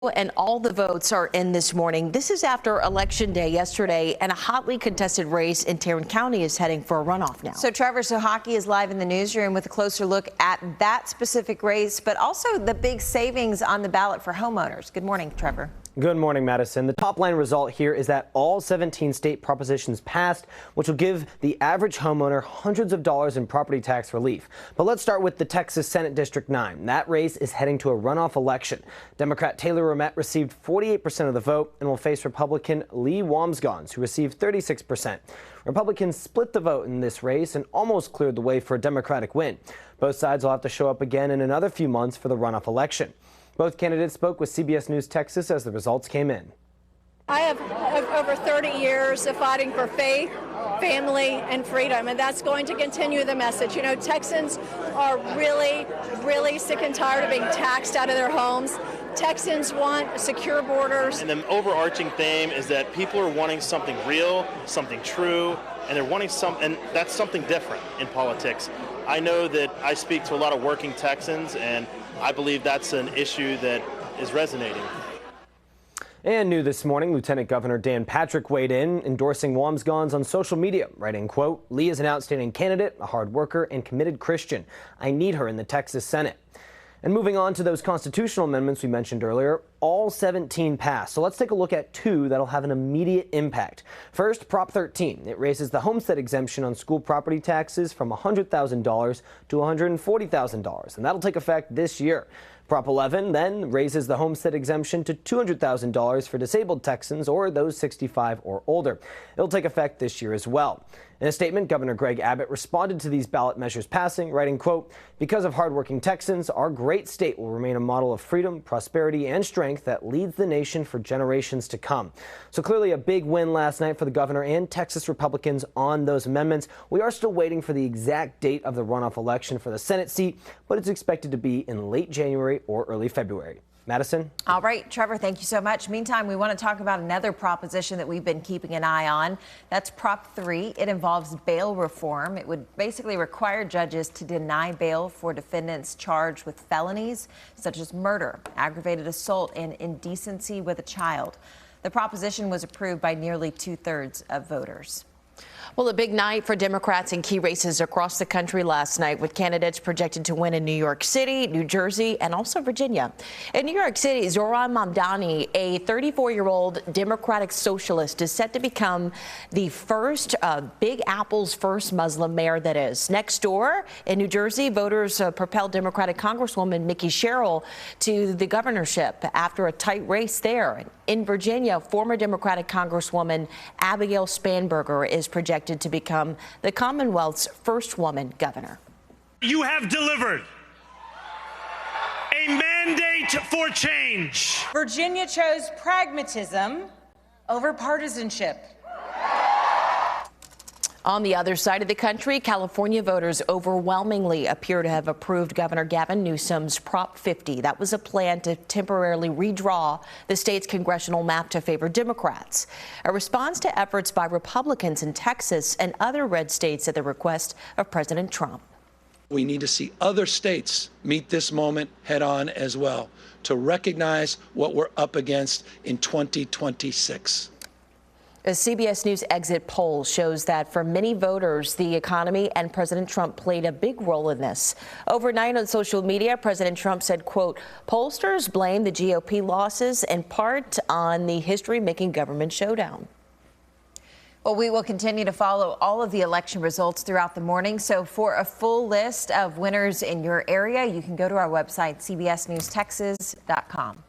And all the votes are in this morning. This is after Election Day yesterday, and a hotly contested race in Tarrant County is heading for a runoff now. So Trevor Sohaki is live in the newsroom with a closer look at that specific race, but also the big savings on the ballot for homeowners. Good morning, Trevor. Good morning, Madison. The top line result here is that all 17 state propositions passed, which will give the average homeowner hundreds of dollars in property tax relief. But let's start with the Texas Senate District 9. That race is heading to a runoff election. Democrat Taylor Romette received 48% of the vote and will face Republican Lee Wamsgans, who received 36%. Republicans split the vote in this race and almost cleared the way for a Democratic win. Both sides will have to show up again in another few months for the runoff election. Both candidates spoke with CBS News Texas as the results came in. I have over 30 years of fighting for faith, family, and freedom, and that's going to continue the message. You know, Texans are really sick and tired of being taxed out of their homes. Texans want secure borders. And the overarching theme is that people are wanting something real, something true, and they're wanting and that's something different in politics. I know that I speak to a lot of working Texans, and I believe that's an issue that is resonating. And new this morning, Lieutenant Governor Dan Patrick weighed in, endorsing Wamsgans on social media, writing, quote, "Lee is an outstanding candidate, a hard worker, and committed Christian. I need her in the Texas Senate." And moving on to those constitutional amendments we mentioned earlier, all 17 passed. So let's take a look at two that'll have an immediate impact. First, Prop 13. It raises the homestead exemption on school property taxes from $100,000 to $140,000, and that'll take effect this year. Prop 11 then raises the homestead exemption to $200,000 for disabled Texans or those 65 or older. It'll take effect this year as well. In a statement, Governor Greg Abbott responded to these ballot measures passing, writing, quote, "Because of hardworking Texans, our great state will remain a model of freedom, prosperity, and strength that leads the nation for generations to come." So clearly a big win last night for the governor and Texas Republicans on those amendments. We are still waiting for the exact date of the runoff election for the Senate seat, but it's expected to be in late January or early February. Madison? All right, Trevor, thank you so much. Meantime, we want to talk about another proposition that we've been keeping an eye on. That's Prop 3. It involves bail reform. It would basically require judges to deny bail for defendants charged with felonies such as murder, aggravated assault, and indecency with a child. The proposition was approved by nearly 2/3 of voters. Well, a big night for Democrats in key races across the country last night, with candidates projected to win in New York City, New Jersey, and also Virginia. In New York City, Zohran Mamdani, a 34-year-old Democratic socialist, is set to become the first Big Apple's first Muslim mayor, that is. Next door, in New Jersey, voters propelled Democratic Congresswoman Mickey Sherrill to the governorship after a tight race there. In Virginia, former Democratic Congresswoman Abigail Spanberger is projected to become the Commonwealth's first woman governor. You have delivered a mandate for change. Virginia chose pragmatism over partisanship. On the other side of the country, California voters overwhelmingly appear to have approved Governor Gavin Newsom's Prop 50. That was a plan to temporarily redraw the state's congressional map to favor Democrats, a response to efforts by Republicans in Texas and other red states at the request of President Trump. We need to see other states meet this moment head on as well, to recognize what we're up against in 2026. A CBS News exit poll shows that for many voters, the economy and President Trump played a big role in this. Overnight on social media, President Trump said, quote, "Pollsters blame the GOP losses in part on the history-making government showdown." Well, we will continue to follow all of the election results throughout the morning. So for a full list of winners in your area, you can go to our website, cbsnewstexas.com.